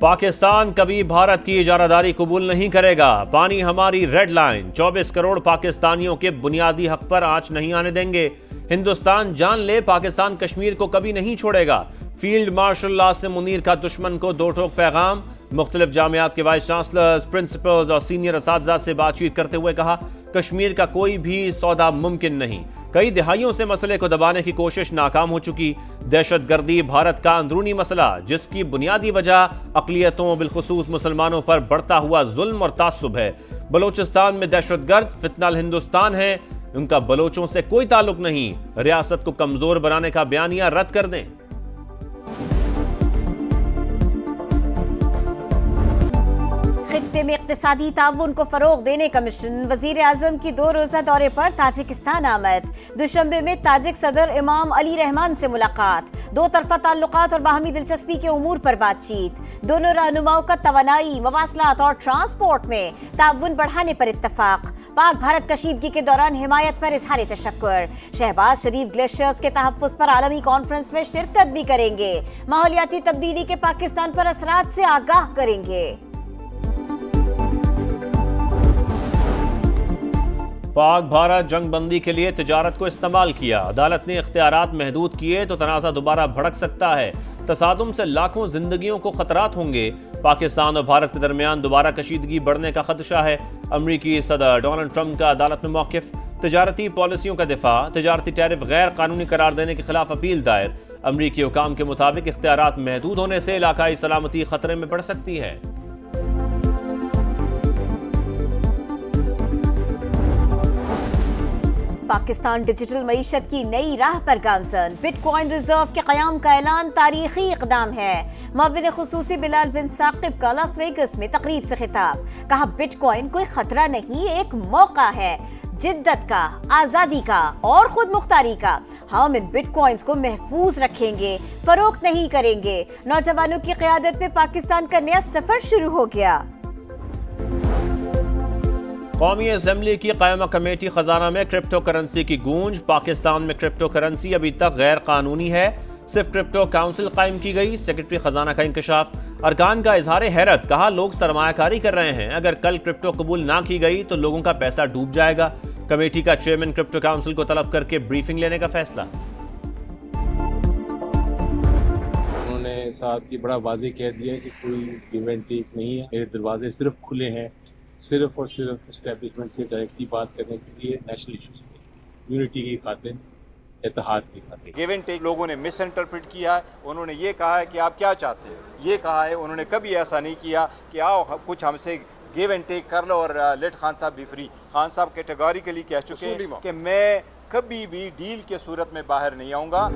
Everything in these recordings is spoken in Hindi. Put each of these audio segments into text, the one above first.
पाकिस्तान कभी भारत की इजारादारी कबूल नहीं करेगा। पानी हमारी रेड लाइन। 24 करोड़ पाकिस्तानियों के बुनियादी हक पर आंच नहीं आने देंगे। हिंदुस्तान जान ले, पाकिस्तान कश्मीर को कभी नहीं छोड़ेगा। फील्ड मार्शल नासिम मुनीर का दुश्मन को दो टोक पैगाम। मुख्तलिफ जामियात के वाइस चांसलर्स, प्रिंसिपल्स और सीनियर असातिज़ा से बातचीत करते हुए कहा, कश्मीर का कोई भी सौदा मुमकिन नहीं। कई दिहाइयों से मसले को दबाने की कोशिश नाकाम हो चुकी। दहशतगर्दी भारत का अंदरूनी मसला, जिसकी बुनियादी वजह अक़लियतों बिलखुसूस मुसलमानों पर बढ़ता हुआ जुल्म और तासुब है। बलोचिस्तान में दहशतगर्द फितनाल हिंदुस्तान है, उनका बलोचों से कोई ताल्लुक नहीं। रियासत को कमजोर बनाने का बयानिया रद्द कर दें। खित्ते में इक़्तिसादी ताउन को फरोग देने का मिशन। वज़ीर आज़म की 2 रोज़ा दौरे पर ताजिकिस्तान आमद। दुशंबे में ताजिक सदर इमाम अली रहमान से मुलाकात। 2 तरफ़ा ताल्लुकात और बाहमी दिलचस्पी के उमूर पर बातचीत। दोनों रहनुमाओं का तवानाई, मवासलात और ट्रांसपोर्ट में ताउन बढ़ाने पर इत्तफाक। पाक भारत कशीदगी के दौरान हिमायत पर इज़हार तशक्कुर। शहबाज शरीफ ग्लेशियर्स के तहफ़्फ़ुज़ पर आलमी कॉन्फ्रेंस में शिरकत भी करेंगे। माहौलियाती तब्दीली के पाकिस्तान पर असरात से आगाह करेंगे। पाक भारत जंग बंदी के लिए तिजारत को इस्तेमाल किया। अदालत ने इख्तियारात महदूद किए तो तनाज़ा दोबारा भड़क सकता है। तसादुम से लाखों जिंदगियों को खतरात होंगे। पाकिस्तान और भारत के दरमियान दोबारा कशीदगी बढ़ने का खदशा है। अमरीकी सदर डोनाल्ड ट्रंप का अदालत में मौक़िफ़। तिजारती पॉलिसियों का दिफा। तिजारती टैरिफ गैर कानूनी करार देने के खिलाफ अपील दायर। अमरीकी हुकाम के मुताबिक इख्तियारात महदूद होने से इलाकाई सलामती खतरे में पड़ सकती है। पाकिस्तान डिजिटल मईशत की नई राह पर गामजन। बिटकॉइन रिजर्व के क़याम का ऐलान तारीखी इक़दाम है। मुअव्विन खुसूसी बिलाल बिन साकिब का लास वेगस में तकरीब से खिताब। कहा, बिटकॉइन कोई खतरा नहीं, एक मौका है जिद्दत का, आज़ादी का और खुद मुख्तारी का। हम इन बिटकॉइंस को महफूज रखेंगे, फरोख्त नहीं करेंगे। नौजवानों की क़यादत में पाकिस्तान का नया सफर शुरू हो गया। कौमी असम्बली की क़यामा कमेटी खजाना में क्रिप्टो करेंसी की गूंज। पाकिस्तान में क्रिप्टो करेंसी अभी तक गैर कानूनी है। सिर्फ क्रिप्टो काउंसिल कायम की गई। सेक्रेटरी खजाना का इंकशाफ। अरकान का इजहार हैरत। कहा, लोग सरमायाकारी कर रहे हैं। अगर कल क्रिप्टो कबूल ना की गई तो लोगों का पैसा डूब जाएगा। कमेटी का चेयरमैन क्रिप्टो काउंसिल को तलब करके ब्रीफिंग लेने का फैसला। उन्होंने साथ ही बड़ा वाज़ेह कह दिया कि कोई गिव एंड टेक नहीं है। मेरे दरवाजे सिर्फ खुले हैं, सिर्फ और सिर्फ एस्टेब्लिशमेंट से डायरेक्टली बात करने के लिए, नेशनल इशूज़ पे, यूनिटी की खातिर, इत्तेहाद की खातिर। गिव एंड टेक लोगों ने मिस इंटरप्रेट किया है। उन्होंने ये कहा है कि आप क्या चाहते हैं, ये कहा है। उन्होंने कभी ऐसा नहीं किया कि आओ कुछ हमसे गिव एंड टेक कर लो और लेट खान साहब भी फ्री। खान साहब कैटेगोरिकली कह चुके हैं कि मैं कभी भी डील के सूरत में बाहर नहीं आऊंगा।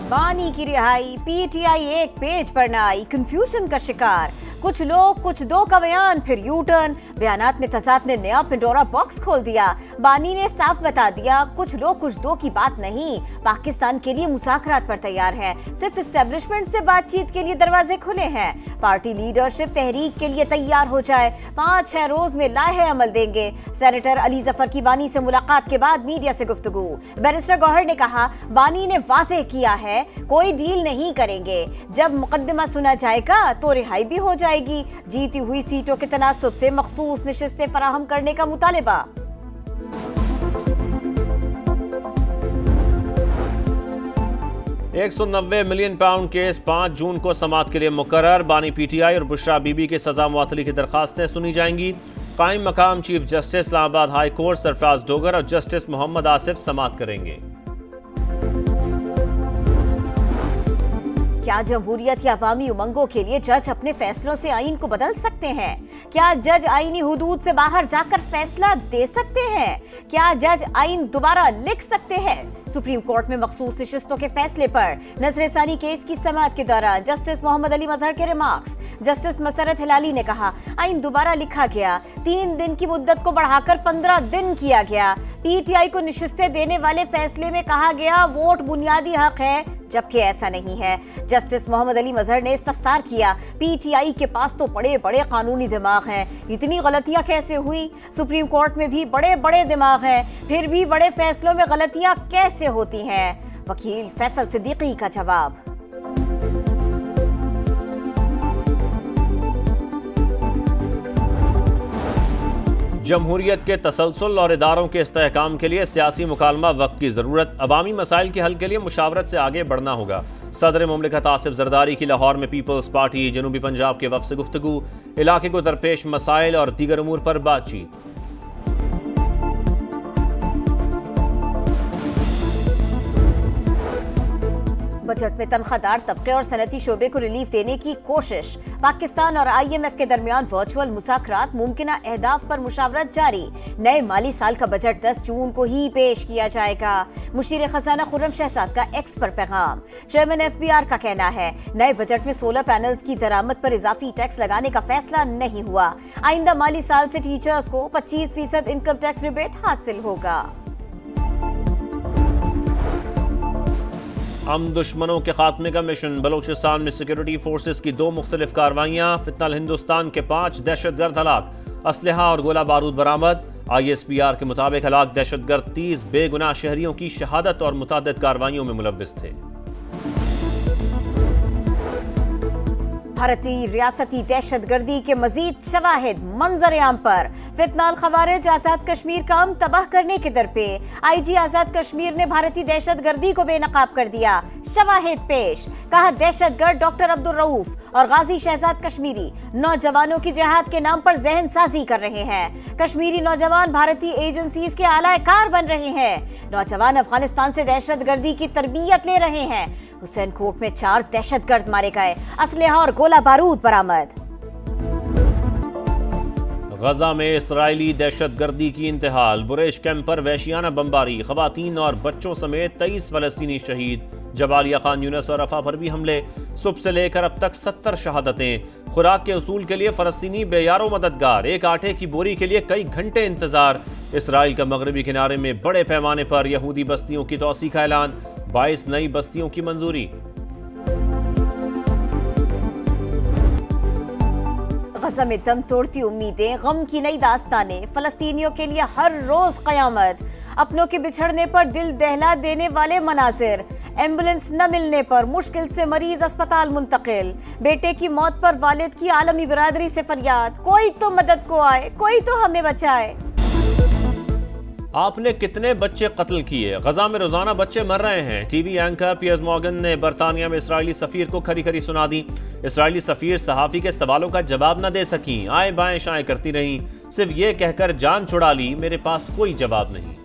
बानी की रिहाई। पीटीआई एक पेज पर न आई, कंफ्यूजन का शिकार। कुछ लोग कुछ दो का बयान, फिर यू टर्न। बयानात में तजाद ने नया पिंडोरा बॉक्स खोल दिया। बानी ने साफ बता दिया, कुछ लोग कुछ दो की बात नहीं। पाकिस्तान के लिए मुज़ाकरात पर तैयार है। सिर्फ एस्टेब्लिशमेंट से बातचीत के लिए दरवाजे खुले हैं। पार्टी लीडरशिप तहरीक के लिए तैयार हो जाए। 5-6 रोज में लाहे अमल देंगे। सेनेटर अली जफर की बानी से मुलाकात के बाद मीडिया से गुफ्तगू। बैरिस्टर गौहर ने कहा, बानी ने वाज़ेह किया है कोई डील नहीं करेंगे। जब मुकदमा सुना जाएगा तो रिहाई भी हो जाएगी। जीती हुई सीटों के तनासुब से मखसूस निशिस्तें फराहम करने का मुतालिबा। £190 मिलियन केस 5 जून को समाअत के लिए मुकर्रर। बानी पीटीआई और बुशरा बीबी के सजा मुअत्तली की दरखास्तें सुनी जाएंगी। कायम मकाम chief justice Islamabad high court Sarfaraz Dogar और जस्टिस मोहम्मद आसिफ समाअत करेंगे। क्या जमहूरियत या अवामी उमंगों के लिए जज अपने फैसलों से आईन को बदल सकते हैं? क्या जज आईनी हुदूद से बाहर जाकर फैसला दे सकते हैं? क्या जज आईन दोबारा लिख सकते हैं? सुप्रीम कोर्ट में मखसूस नशिस्तों के फैसले पर नजरसानी केस की समाअत के दौरान जस्टिस मोहम्मद अली मजहर के रिमार्क्स। जस्टिस मसरत हिलाली ने कहा, आईन दोबारा लिखा गया, 3 दिन की मुद्दत को बढ़ाकर 15 दिन किया गया। पीटीआई को नशिस्तें देने वाले फैसले में कहा गया वोट बुनियादी हक है, जबकि ऐसा नहीं है। जस्टिस मोहम्मद अली मजहर ने इस्तफसार किया, पीटीआई के पास तो बड़े बड़े कानूनी दिमाग हैं, इतनी गलतियां कैसे हुई? सुप्रीम कोर्ट में भी बड़े बड़े दिमाग हैं, फिर भी बड़े फैसलों में गलतियां कैसे होती हैं? वकील फैसल सिद्दीकी का जवाब। जमहूरियत के तसलसल और इदारों के इस्तेहकाम के लिए सियासी मुकालमा वक्त की जरूरत, अवामी मसाइल के हल के लिए मुशावरत से आगे बढ़ना होगा। सदर मुमलिकत आसिफ जरदारी की लाहौर में पीपल्स पार्टी जनूबी पंजाब के वफ़द से गुफ्तगू, इलाके को दरपेश मसाइल और दीगर उमूर पर बातचीत। बजट में तनख्वाहदार तबके और सनती शोबे को रिलीफ देने की कोशिश। पाकिस्तान और IMF के दरमियान वर्चुअल मुज़ाकरात, मुमकिना अहदाफ पर मुशावरत जारी। नए माली साल का बजट 10 जून को ही पेश किया जाएगा। मुशीर खजाना खुर्रम शहजाद का एक्स पर पैगाम। चेयरमैन FBR का कहना है नए बजट में सोलर पैनल्स की दरामद पर इजाफी टैक्स लगाने का फैसला नहीं हुआ। आइंदा माली साल से टीचर्स को 25% इनकम टैक्स रिबेट हासिल होगा। हम दुश्मनों के खात्मे का मिशन, बलोचिस्तान में सिक्योरिटी फोर्सेस की 2 मुख्तलिफ कार्रवाइयाँ, फितनल हिंदुस्तान के 5 दहशतगर्द हलाक, असलहा और गोला बारूद बरामद। ISPR के मुताबिक हलाक दहशतगर्द 30 बेगुनाह शहरियों की शहादत और मुतअद्दिद कार्रवाइयों में मुलव्विस थे। भारतीय रियासती दहशतगर्दी के मजीद शवाहिद मंजर-ए-आम पर। फितनाल खवारिज आजाद कश्मीर काम तबाह करने के दर पे। IG आजाद कश्मीर ने भारतीय दहशतगर्दी को बेनकाब कर दिया। शवाहिद पेश, कहा दहशतगर्द डॉक्टर अब्दुल रऊफ और गाजी शहजाद कश्मीरी नौजवानों की जिहाद के नाम पर जहन साजी कर रहे हैं। कश्मीरी नौजवान भारतीय एजेंसीज के आलाकार बन रहे हैं। नौजवान अफगानिस्तान से दहशतगर्दी की तरबियत ले रहे हैं। हुसैन कोट में 4 दहशतगर्द मारे गए, असलहा और गोला बारूद बरामद। गजा में इस्राइली दहशतगर्दी की इंतहाल, बुरेश कैंप पर वहशियाना बमबारी, खवातीन और बच्चों समेत 23 फलस्तीनी शहीद। जबालिया खान यूनिस और रफा पर भी हमले, सुबह से लेकर अब तक 70 शहादतें। खुराक के उसूल के लिए फलस्तीनी बेयारो मददगार, एक आटे की बोरी के लिए कई घंटे इंतजार। इसराइल का मगरबी किनारे में बड़े पैमाने पर यहूदी बस्तियों की तोसी का ऐलान, 22 नई बस्तियों की मंजूरी। गजा में दम तोड़ती उम्मीदें, गम की नई दास्तानें, फलस्तीनियों के लिए हर रोज कयामत। अपनों के बिछड़ने पर दिल दहला देने वाले मनाजिर, एम्बुलेंस न मिलने पर मुश्किल से मरीज अस्पताल मुंतकिल। बेटे की मौत पर वालिद की आलमी बिरादरी से फरियाद, कोई तो मदद को आए, कोई तो हमें बचाए। आपने कितने बच्चे कत्ल किए? गजा में रोजाना बच्चे मर रहे हैं। टीवी एंकर पियर्स मॉर्गन ने बरतानिया में इसराइली सफीर को खरी खरी सुना दी। इसराइली सफीर सहाफी के सवालों का जवाब न दे सकी, आए बाएं शाएं करती रहीं, सिर्फ ये कहकर जान छुड़ा ली, मेरे पास कोई जवाब नहीं।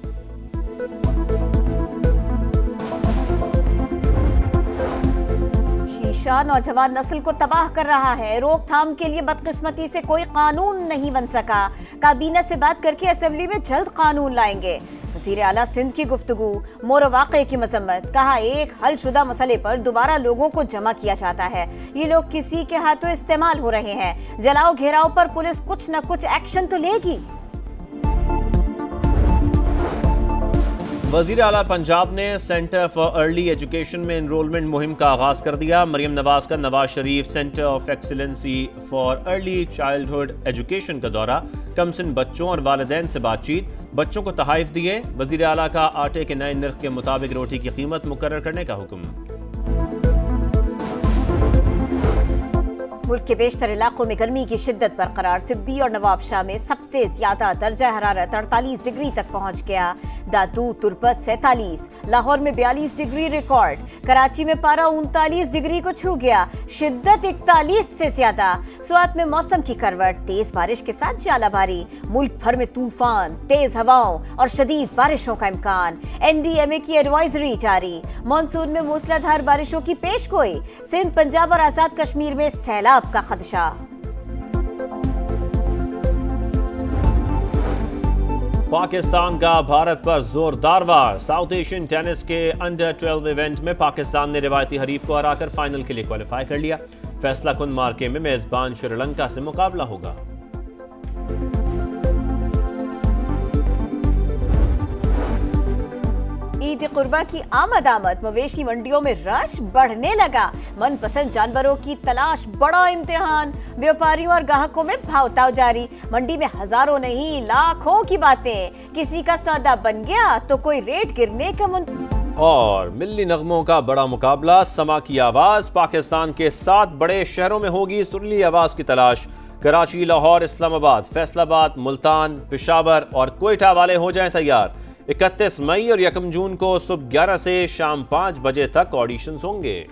शीशा नौजवान नस्ल को तबाह कर रहा है। रोकथाम के लिए बदकिस्मती से कोई कानून नहीं बन सका। काबीना से बात करके असेंबली में जल्द कानून लाएंगे। वज़ीर आला सिंध की गुफ्तगू, मोर वाक़े की मजम्मत, कहा एक हलशुदा मसले पर दोबारा लोगों को जमा किया जाता है, ये लोग किसी के हाथों इस्तेमाल हो रहे हैं। जलाओ घेराव पर पुलिस कुछ न कुछ एक्शन तो लेगी। वज़ीर आला पंजाब ने सेंटर फॉर अर्ली एजुकेशन में एनरोलमेंट मुहिम का आगाज कर दिया। मरियम नवाज का Nawaz Sharif centre of excellency for early childhood education का दौरा, कमसिन बच्चों और वालिदैन से बातचीत, बच्चों को तहाइफ दिए। वज़ीर आला का आटे के नए निर्ख के मुताबिक रोटी की कीमत मुकर्रर करने का हुक्म। मुल्क के बेशतर इलाकों में गर्मी की शिद्दत बरकरार। सिब्बी और नवाबशाह में सबसे ज्यादा दर्जा हरारत 48 डिग्री तक पहुंच गया। दादू तुरबत 47, लाहौर में 42 डिग्री रिकॉर्ड, कराची में पारा 39 डिग्री को छू गया, शिद्दत 41 से ज्यादा। स्वात में मौसम की करवट, तेज बारिश के साथ जालाबारी, मुल्क भर में तूफान, तेज हवाओं और शदीद बारिशों का इम्कान। NDMA की एडवाइजरी जारी। मानसून में मूसलाधार बारिशों की पेशगोई। सिंध, पंजाब और आजाद कश्मीर में सैलाब का खदशा। पाकिस्तान का भारत पर जोरदार वार। साउथ एशियन टेनिस के अंडर 12 इवेंट में पाकिस्तान ने रिवायती हरीफ को हराकर फाइनल के लिए क्वालिफाई कर लिया। फैसला कुन मार्के में मेजबान श्रीलंका से मुकाबला होगा। ईद कुर्बा की आमद मवेशी मंडियों में रश बढ़ने लगा। मनपसंद जानवरों की तलाश बड़ा इम्तिहान। व्यापारियों और ग्राहकों में भाव-ताव जारी। मंडी में हजारों नहीं लाखों की बातें। किसी का सौदा बन गया तो कोई रेट गिरने का और मिल्ली नगमों का बड़ा मुकाबला, समा की आवाज। पाकिस्तान के 7 बड़े शहरों में होगी सुरीली आवाज की तलाश। कराची, लाहौर, इस्लामाबाद, फैसलाबाद, मुल्तान, पेशावर और क्वेटा वाले हो जाएं तैयार। 31 मई और 1 जून को सुबह 11 से शाम 5 बजे तक ऑडिशंस होंगे।